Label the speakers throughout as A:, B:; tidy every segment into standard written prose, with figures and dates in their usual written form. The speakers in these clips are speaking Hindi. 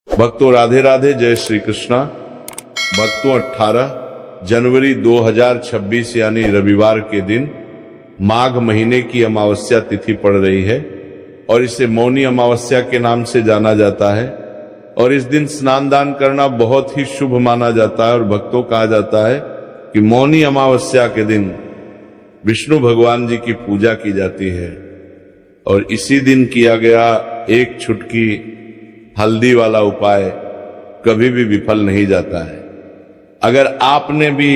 A: भक्तों राधे राधे, जय श्री कृष्णा। भक्तों 18 जनवरी 2026 यानी रविवार के दिन माघ महीने की अमावस्या तिथि पड़ रही है और इसे मौनी अमावस्या के नाम से जाना जाता है। और इस दिन स्नान दान करना बहुत ही शुभ माना जाता है और भक्तों कहा जाता है कि मौनी अमावस्या के दिन विष्णु भगवान जी की पूजा की जाती है। और इसी दिन किया गया एक छुटकी हल्दी वाला उपाय कभी भी विफल नहीं जाता है। अगर आपने भी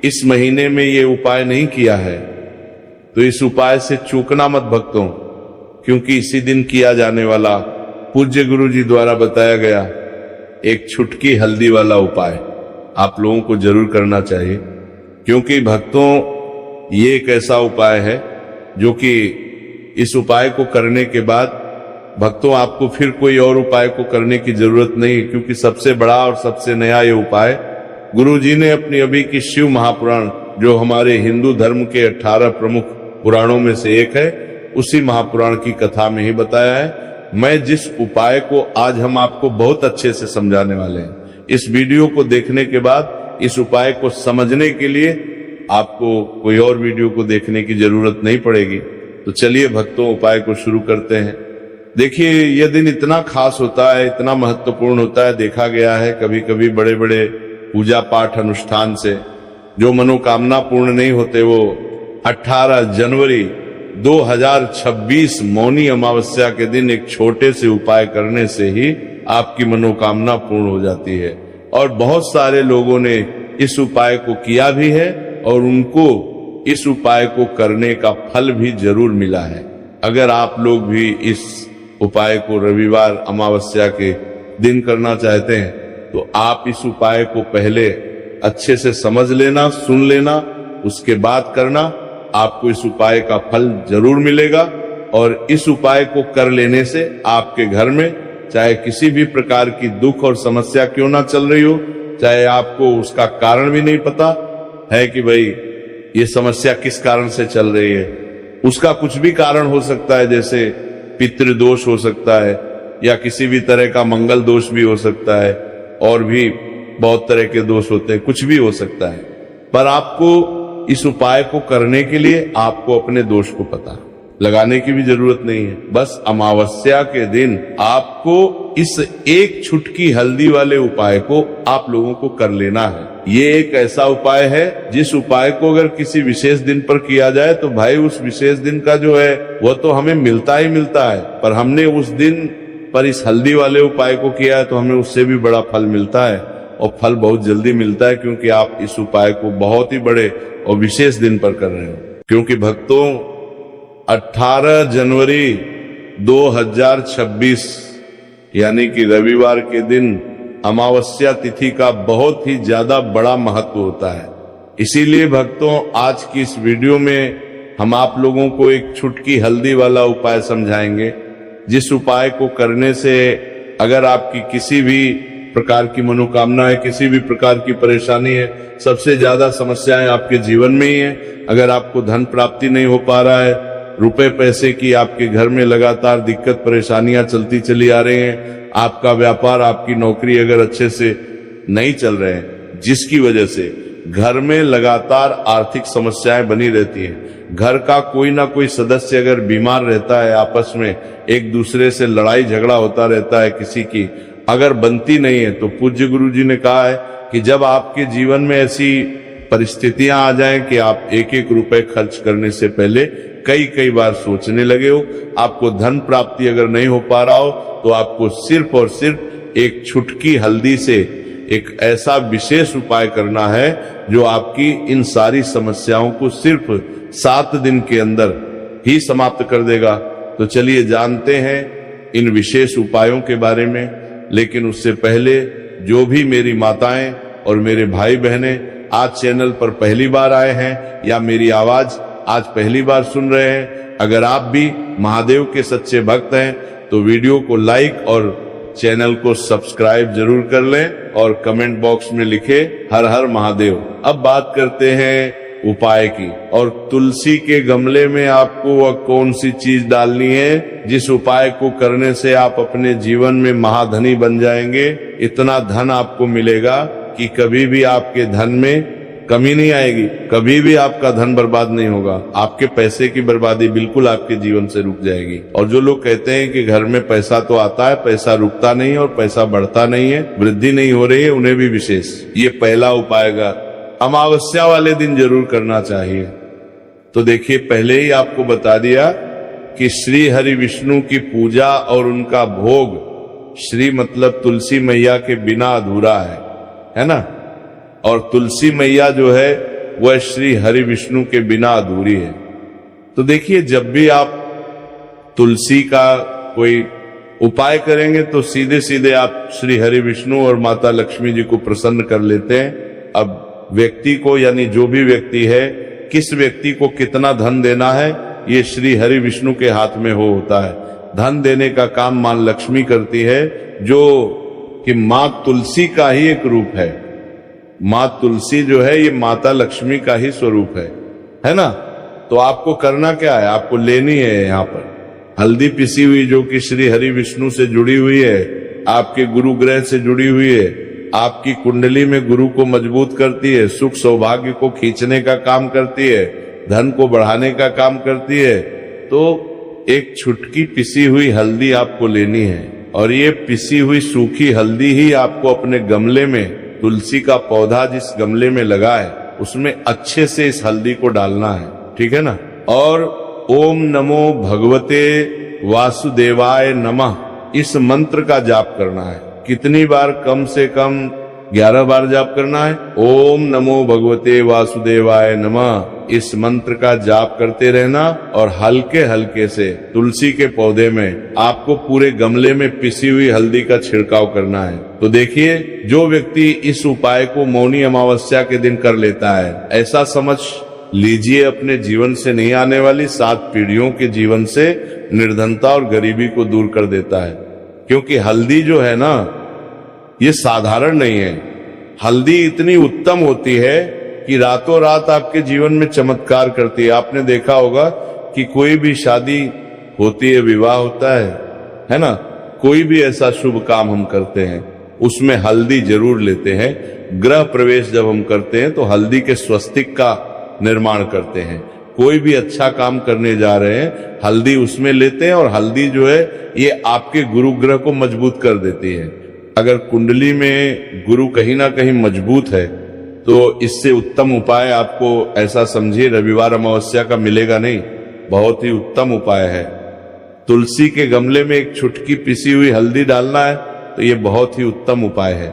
A: इस महीने में ये उपाय नहीं किया है तो इस उपाय से चूकना मत भक्तों, क्योंकि इसी दिन किया जाने वाला पूज्य गुरु जी द्वारा बताया गया एक छुटकी हल्दी वाला उपाय आप लोगों को जरूर करना चाहिए। क्योंकि भक्तों ये एक ऐसा उपाय है जो कि इस उपाय को करने के बाद भक्तों आपको फिर कोई और उपाय को करने की जरूरत नहीं, क्योंकि सबसे बड़ा और सबसे नया ये उपाय गुरु जी ने अपनी अभी की शिव महापुराण, जो हमारे हिंदू धर्म के 18 प्रमुख पुराणों में से एक है, उसी महापुराण की कथा में ही बताया है। मैं जिस उपाय को आज हम आपको बहुत अच्छे से समझाने वाले हैं, इस वीडियो को देखने के बाद इस उपाय को समझने के लिए आपको कोई और वीडियो को देखने की जरूरत नहीं पड़ेगी। तो चलिए भक्तों उपाय को शुरू करते हैं। देखिए यह दिन इतना खास होता है, इतना महत्वपूर्ण होता है। देखा गया है कभी कभी बड़े बड़े पूजा पाठ अनुष्ठान से जो मनोकामना पूर्ण नहीं होते, वो 18 जनवरी 2026 मौनी अमावस्या के दिन एक छोटे से उपाय करने से ही आपकी मनोकामना पूर्ण हो जाती है। और बहुत सारे लोगों ने इस उपाय को किया भी है और उनको इस उपाय को करने का फल भी जरूर मिला है। अगर आप लोग भी इस उपाय को रविवार अमावस्या के दिन करना चाहते हैं तो आप इस उपाय को पहले अच्छे से समझ लेना, सुन लेना, उसके बाद करना। आपको इस उपाय का फल जरूर मिलेगा। और इस उपाय को कर लेने से आपके घर में चाहे किसी भी प्रकार की दुख और समस्या क्यों ना चल रही हो, चाहे आपको उसका कारण भी नहीं पता है कि भाई ये समस्या किस कारण से चल रही है, उसका कुछ भी कारण हो सकता है, जैसे पितृदोष हो सकता है या किसी भी तरह का मंगल दोष भी हो सकता है, और भी बहुत तरह के दोष होते हैं, कुछ भी हो सकता है। पर आपको इस उपाय को करने के लिए आपको अपने दोष को पता लगाने की भी जरूरत नहीं है। बस अमावस्या के दिन आपको इस एक छुटकी हल्दी वाले उपाय को आप लोगों को कर लेना है। ये एक ऐसा उपाय है जिस उपाय को अगर किसी विशेष दिन पर किया जाए तो भाई उस विशेष दिन का जो है वह तो हमें मिलता ही मिलता है, पर हमने उस दिन पर इस हल्दी वाले उपाय को किया है तो हमें उससे भी बड़ा फल मिलता है, और फल बहुत जल्दी मिलता है, क्योंकि आप इस उपाय को बहुत ही बड़े और विशेष दिन पर कर रहे हो। क्योंकि भक्तों 18 जनवरी 2026 यानी कि रविवार के दिन अमावस्या तिथि का बहुत ही ज्यादा बड़ा महत्व होता है। इसीलिए भक्तों आज की इस वीडियो में हम आप लोगों को एक छुटकी हल्दी वाला उपाय समझाएंगे, जिस उपाय को करने से अगर आपकी किसी भी प्रकार की मनोकामना है, किसी भी प्रकार की परेशानी है, सबसे ज्यादा समस्याएं आपके जीवन में ही है। अगर आपको धन प्राप्ति नहीं हो पा रहा है, रुपए पैसे की आपके घर में लगातार दिक्कत परेशानियां चलती चली आ रही हैं, आपका व्यापार आपकी नौकरी अगर अच्छे से नहीं चल रहे हैं, जिसकी वजह से घर में लगातार आर्थिक समस्याएं बनी रहती हैं, घर का कोई ना कोई सदस्य अगर बीमार रहता है, आपस में एक दूसरे से लड़ाई झगड़ा होता रहता है, किसी की अगर बनती नहीं है, तो पूज्य गुरु जी ने कहा है कि जब आपके जीवन में ऐसी परिस्थितियां आ जाएं कि आप एक एक रुपए खर्च करने से पहले कई बार सोचने लगे हो, आपको धन प्राप्ति अगर नहीं हो पा रहा हो, तो आपको सिर्फ और सिर्फ एक छुटकी हल्दी से एक ऐसा विशेष उपाय करना है जो आपकी इन सारी समस्याओं को सिर्फ 7 दिन के अंदर ही समाप्त कर देगा। तो चलिए जानते हैं इन विशेष उपायों के बारे में। लेकिन उससे पहले जो भी मेरी माताएं और मेरे भाई बहनें आज चैनल पर पहली बार आए हैं या मेरी आवाज आज पहली बार सुन रहे हैं, अगर आप भी महादेव के सच्चे भक्त हैं तो वीडियो को लाइक और चैनल को सब्सक्राइब जरूर कर लें और कमेंट बॉक्स में लिखे हर हर महादेव। अब बात करते हैं उपाय की। और तुलसी के गमले में आपको वह कौन सी चीज डालनी है जिस उपाय को करने से आप अपने जीवन में महाधनी बन जाएंगे। इतना धन आपको मिलेगा कि कभी भी आपके धन में कमी नहीं आएगी, कभी भी आपका धन बर्बाद नहीं होगा। आपके पैसे की बर्बादी बिल्कुल आपके जीवन से रुक जाएगी। और जो लोग कहते हैं कि घर में पैसा तो आता है, पैसा रुकता नहीं है और पैसा बढ़ता नहीं है, वृद्धि नहीं हो रही है, उन्हें भी विशेष ये पहला उपाय का अमावस्या वाले दिन जरूर करना चाहिए। तो देखिए, पहले ही आपको बता दिया कि श्री हरि विष्णु की पूजा और उनका भोग, श्री मतलब तुलसी मैया के बिना अधूरा है ना। और तुलसी मैया जो है वह श्री हरि विष्णु के बिना अधूरी है। तो देखिए, जब भी आप तुलसी का कोई उपाय करेंगे तो सीधे सीधे आप श्री हरि विष्णु और माता लक्ष्मी जी को प्रसन्न कर लेते हैं। अब व्यक्ति को, यानी जो भी व्यक्ति है, किस व्यक्ति को कितना धन देना है ये श्री हरि विष्णु के हाथ में होता है। धन देने का काम मां लक्ष्मी करती है, जो कि मां तुलसी का ही एक रूप है। मां तुलसी जो है ये माता लक्ष्मी का ही स्वरूप है ना। तो आपको करना क्या है, आपको लेनी है यहाँ पर हल्दी पिसी हुई, जो कि श्री हरि विष्णु से जुड़ी हुई है, आपके गुरु ग्रह से जुड़ी हुई है, आपकी कुंडली में गुरु को मजबूत करती है, सुख सौभाग्य को खींचने का काम करती है, धन को बढ़ाने का काम करती है। तो एक छुटकी पिसी हुई हल्दी आपको लेनी है, और ये पिसी हुई सूखी हल्दी ही आपको अपने गमले में, तुलसी का पौधा जिस गमले में लगा है उसमें अच्छे से इस हल्दी को डालना है, ठीक है ना। और ओम नमो भगवते वासुदेवाय नमः इस मंत्र का जाप करना है। कितनी बार? कम से कम 11 बार जाप करना है। ओम नमो भगवते वासुदेवाय नमः इस मंत्र का जाप करते रहना, और हल्के हल्के से तुलसी के पौधे में आपको पूरे गमले में पिसी हुई हल्दी का छिड़काव करना है। तो देखिए, जो व्यक्ति इस उपाय को मौनी अमावस्या के दिन कर लेता है, ऐसा समझ लीजिए अपने जीवन से नहीं आने वाली 7 पीढ़ियों के जीवन से निर्धनता और गरीबी को दूर कर देता है। क्योंकि हल्दी जो है ना, ये साधारण नहीं है। हल्दी इतनी उत्तम होती है कि रातों रात आपके जीवन में चमत्कार करती है। आपने देखा होगा कि कोई भी शादी होती है, विवाह होता है ना, कोई भी ऐसा शुभ काम हम करते हैं उसमें हल्दी जरूर लेते हैं। गृह प्रवेश जब हम करते हैं तो हल्दी के स्वस्तिक का निर्माण करते हैं। कोई भी अच्छा काम करने जा रहे हैं, हल्दी उसमें लेते हैं, और हल्दी जो है ये आपके गुरु ग्रह को मजबूत कर देती है। अगर कुंडली में गुरु कहीं ना कहीं मजबूत है तो इससे उत्तम उपाय आपको, ऐसा समझिए, रविवार अमावस्या का मिलेगा नहीं। बहुत ही उत्तम उपाय है। तुलसी के गमले में एक छुटकी पिसी हुई हल्दी डालना है, तो ये बहुत ही उत्तम उपाय है।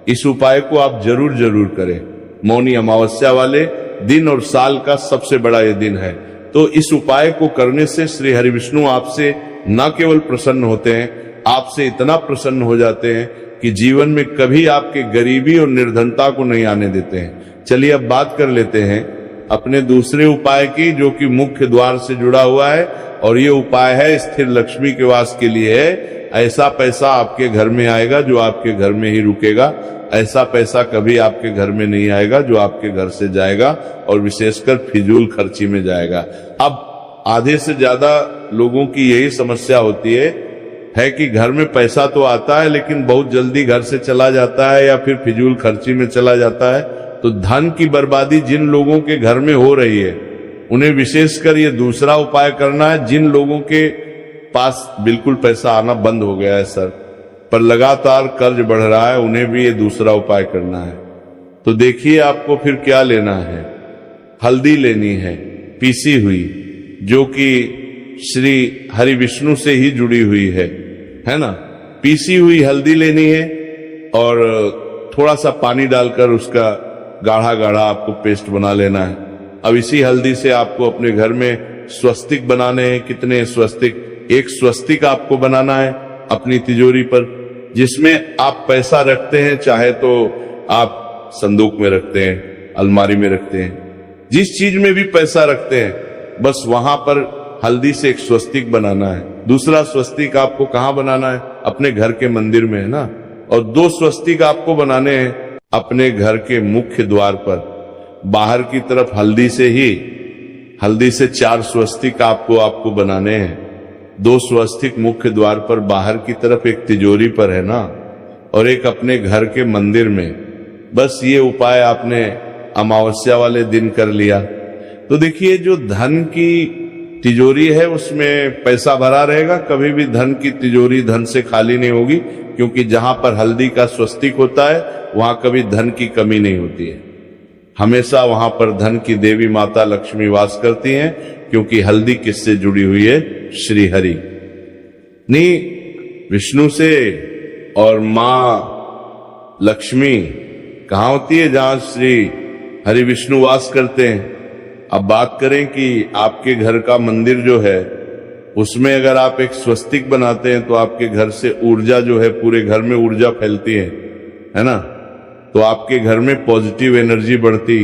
A: इस उपाय को आप जरूर जरूर करें। मौनी अमावस्या वाले दिन और साल का सबसे बड़ा ये दिन है। तो इस उपाय को करने से श्री हरि विष्णु आपसे न केवल प्रसन्न होते हैं, आपसे इतना प्रसन्न हो जाते हैं कि जीवन में कभी आपके गरीबी और निर्धनता को नहीं आने देते हैं। चलिए अब बात कर लेते हैं अपने दूसरे उपाय की, जो कि मुख्य द्वार से जुड़ा हुआ है, और ये उपाय है स्थिर लक्ष्मी के वास के लिए है। ऐसा पैसा आपके घर में आएगा जो आपके घर में ही रुकेगा। ऐसा पैसा कभी आपके घर में नहीं आएगा जो आपके घर से जाएगा, और विशेषकर फिजूल खर्ची में जाएगा। अब आधे से ज्यादा लोगों की यही समस्या होती है कि घर में पैसा तो आता है लेकिन बहुत जल्दी घर से चला जाता है, या फिर फिजूल खर्ची में चला जाता है। तो धन की बर्बादी जिन लोगों के घर में हो रही है उन्हें विशेषकर ये दूसरा उपाय करना है। जिन लोगों के पास बिल्कुल पैसा आना बंद हो गया है सर, पर लगातार कर्ज बढ़ रहा है, उन्हें भी ये दूसरा उपाय करना है। तो देखिए आपको फिर क्या लेना है। हल्दी लेनी है पीसी हुई, जो कि श्री हरि विष्णु से ही जुड़ी हुई है ना। पीसी हुई हल्दी लेनी है, और थोड़ा सा पानी डालकर उसका गाढ़ा गाढ़ा आपको पेस्ट बना लेना है। अब इसी हल्दी से आपको अपने घर में स्वस्तिक बनाने हैं। कितने स्वस्तिक? एक स्वस्तिक आपको बनाना है अपनी तिजोरी पर, जिसमें आप पैसा रखते हैं। चाहे तो आप संदूक में रखते हैं, अलमारी में रखते हैं, जिस चीज में भी पैसा रखते हैं, बस वहां पर हल्दी से एक स्वस्तिक बनाना है। दूसरा स्वस्तिक आपको कहाँ बनाना है? अपने घर के मंदिर में, है ना। और 2 स्वस्तिक आपको बनाने हैं अपने घर के मुख्य द्वार पर। बाहर की तरफ हल्दी से 4 स्वस्तिक आपको बनाने हैं। 2 स्वस्तिक मुख्य द्वार पर बाहर की तरफ, एक तिजोरी पर है ना, और एक अपने घर के मंदिर में। बस ये उपाय आपने अमावस्या वाले दिन कर लिया तो देखिए, जो धन की तिजोरी है उसमें पैसा भरा रहेगा, कभी भी धन की तिजोरी धन से खाली नहीं होगी, क्योंकि जहां पर हल्दी का स्वस्तिक होता है वहां कभी धन की कमी नहीं होती है। हमेशा वहां पर धन की देवी माता लक्ष्मी वास करती हैं, क्योंकि हल्दी किससे जुड़ी हुई है? श्री हरि नहीं, विष्णु से। और मां लक्ष्मी कहां होती है? जहां श्री हरि विष्णु वास करते हैं। अब बात करें कि आपके घर का मंदिर जो है उसमें अगर आप एक स्वस्तिक बनाते हैं तो आपके घर से ऊर्जा जो है, पूरे घर में ऊर्जा फैलती है ना, तो आपके घर में पॉजिटिव एनर्जी बढ़ती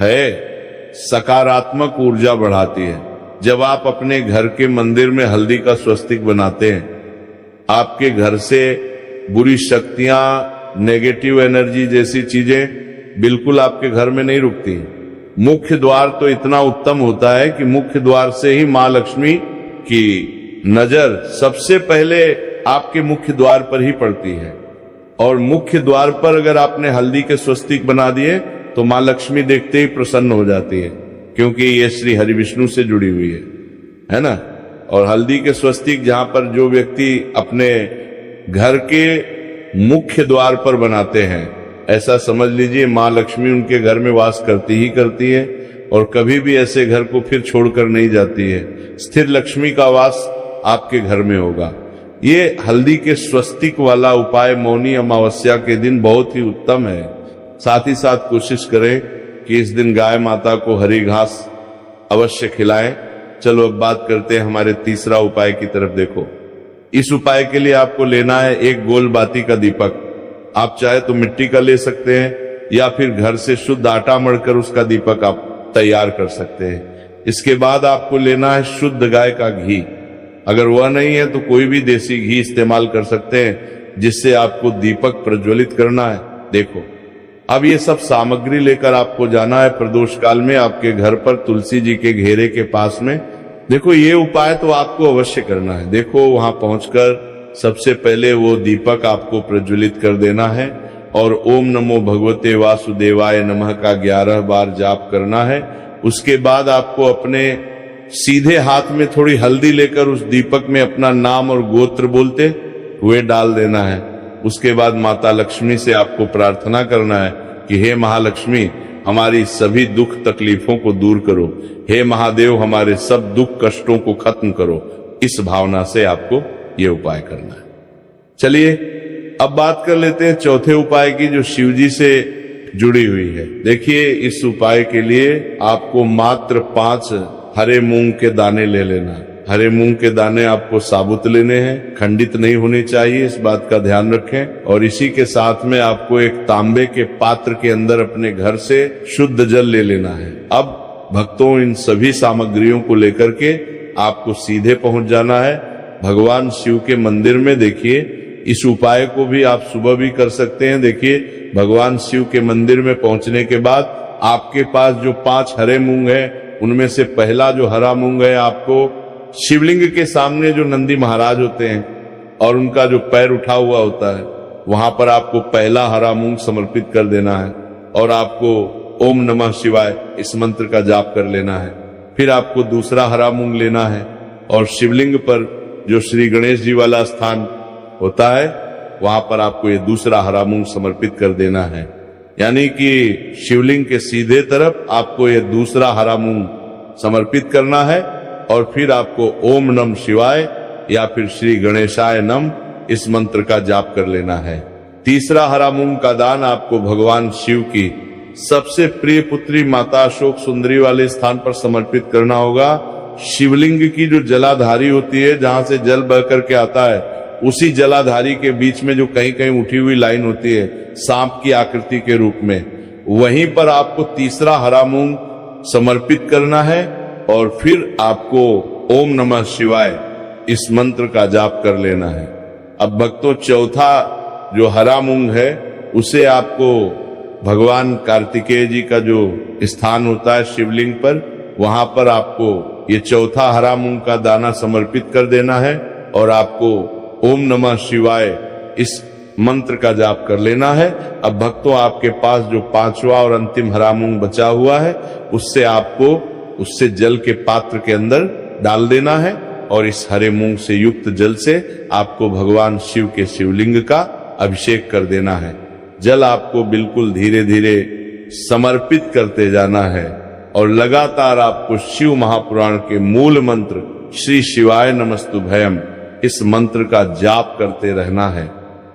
A: है, सकारात्मक ऊर्जा बढ़ाती है। जब आप अपने घर के मंदिर में हल्दी का स्वस्तिक बनाते हैं, आपके घर से बुरी शक्तियां, नेगेटिव एनर्जी जैसी चीजें बिल्कुल आपके घर में नहीं रुकती। मुख्य द्वार तो इतना उत्तम होता है कि मुख्य द्वार से ही मां लक्ष्मी की नजर सबसे पहले आपके मुख्य द्वार पर ही पड़ती है। और मुख्य द्वार पर अगर आपने हल्दी के स्वस्तिक बना दिए तो मां लक्ष्मी देखते ही प्रसन्न हो जाती है, क्योंकि ये श्री हरि विष्णु से जुड़ी हुई है ना। और हल्दी के स्वस्तिक जहां पर जो व्यक्ति अपने घर के मुख्य द्वार पर बनाते हैं, ऐसा समझ लीजिए मां लक्ष्मी उनके घर में वास करती ही करती है, और कभी भी ऐसे घर को फिर छोड़कर नहीं जाती है। स्थिर लक्ष्मी का वास आपके घर में होगा। ये हल्दी के स्वस्तिक वाला उपाय मौनी अमावस्या के दिन बहुत ही उत्तम है। साथ ही साथ कोशिश करें कि इस दिन गाय माता को हरी घास अवश्य खिलाएं। चलो अब बात करते हैं हमारे तीसरा उपाय की तरफ। देखो, इस उपाय के लिए आपको लेना है एक गोल बाती का दीपक। आप चाहे तो मिट्टी का ले सकते हैं, या फिर घर से शुद्ध आटा मढ़कर उसका दीपक आप तैयार कर सकते हैं। इसके बाद आपको लेना है शुद्ध गाय का घी। अगर वह नहीं है तो कोई भी देसी घी इस्तेमाल कर सकते हैं, जिससे आपको दीपक प्रज्वलित करना है। देखो, अब ये सब सामग्री लेकर आपको जाना है प्रदोष काल में आपके घर पर तुलसी जी के घेरे के पास में। देखो, ये उपाय तो आपको अवश्य करना है। देखो, वहां पहुंचकर सबसे पहले वो दीपक आपको प्रज्वलित कर देना है, और ओम नमो भगवते वासुदेवाय नमः का 11 बार जाप करना है। उसके बाद आपको अपने सीधे हाथ में थोड़ी हल्दी लेकर उस दीपक में अपना नाम और गोत्र बोलते हुए डाल देना है। उसके बाद माता लक्ष्मी से आपको प्रार्थना करना है कि हे महालक्ष्मी, हमारी सभी दुख तकलीफों को दूर करो। हे महादेव, हमारे सब दुख कष्टों को खत्म करो। इस भावना से आपको ये उपाय करना है। चलिए अब बात कर लेते हैं चौथे उपाय की, जो शिवजी से जुड़ी हुई है। देखिए, इस उपाय के लिए आपको मात्र 5 हरे मूंग के दाने ले लेना। हरे मूंग के दाने आपको साबुत लेने हैं, खंडित नहीं होने चाहिए, इस बात का ध्यान रखें। और इसी के साथ में आपको एक तांबे के पात्र के अंदर अपने घर से शुद्ध जल ले लेना है। अब भक्तों, इन सभी सामग्रियों को लेकर के आपको सीधे पहुंच जाना है भगवान शिव के मंदिर में। देखिए, इस उपाय को भी आप सुबह भी कर सकते हैं। देखिए, भगवान शिव के मंदिर में पहुंचने के बाद आपके पास जो 5 हरे मूंग है, उनमें से पहला जो हरा मूंग है, आपको शिवलिंग के सामने जो नंदी महाराज होते हैं और उनका जो पैर उठा हुआ होता है, वहां पर आपको पहला हरा मूंग समर्पित कर देना है, और आपको ओम नमः शिवाय इस मंत्र का जाप कर लेना है। फिर आपको दूसरा हरा मूंग लेना है, और शिवलिंग पर जो श्री गणेश जी वाला स्थान होता है, वहां पर आपको ये दूसरा हरा मूंग समर्पित कर देना है। यानी कि शिवलिंग के सीधे तरफ आपको ये दूसरा हरा मूंग समर्पित करना है, और फिर आपको ओम नमः शिवाय या फिर श्री गणेशाय नम इस मंत्र का जाप कर लेना है। तीसरा हरा मूंग का दान आपको भगवान शिव की सबसे प्रिय पुत्री माता अशोक सुंदरी वाले स्थान पर समर्पित करना होगा। शिवलिंग की जो जलाधारी होती है, जहां से जल बह करके आता है, उसी जलाधारी के बीच में जो कहीं कहीं उठी हुई लाइन होती है सांप की आकृति के रूप में, वहीं पर आपको तीसरा हरा मूंग समर्पित करना है, और फिर आपको ओम नमः शिवाय इस मंत्र का जाप कर लेना है। अब भक्तों, चौथा जो हरा मूंग है उसे आपको भगवान कार्तिकेय जी का जो स्थान होता है शिवलिंग पर, वहां पर आपको ये चौथा हरा मूंग का दाना समर्पित कर देना है और आपको ओम नमः शिवाय इस मंत्र का जाप कर लेना है। अब भक्तों, आपके पास जो पांचवा और अंतिम हरा मूंग बचा हुआ है, उससे आपको उससे जल के पात्र के अंदर डाल देना है और इस हरे मूंग से युक्त जल से आपको भगवान शिव के शिवलिंग का अभिषेक कर देना है। जल आपको बिल्कुल धीरे धीरे समर्पित करते जाना है और लगातार आपको शिव महापुराण के मूल मंत्र श्री शिवाय नमस्तुभयम इस मंत्र का जाप करते रहना है।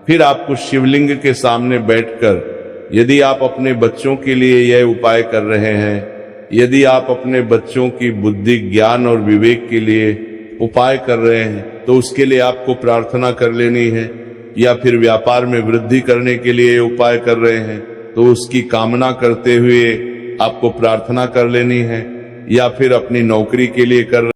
A: फिर आपको शिवलिंग के सामने बैठकर, यदि आप अपने बच्चों के लिए यह उपाय कर रहे हैं, यदि आप अपने बच्चों की बुद्धि, ज्ञान और विवेक के लिए उपाय कर रहे हैं, तो उसके लिए आपको प्रार्थना कर लेनी है। या फिर व्यापार में वृद्धि करने के लिए उपाय कर रहे हैं, तो उसकी कामना करते हुए आपको प्रार्थना कर लेनी है। या फिर अपनी नौकरी के लिए कर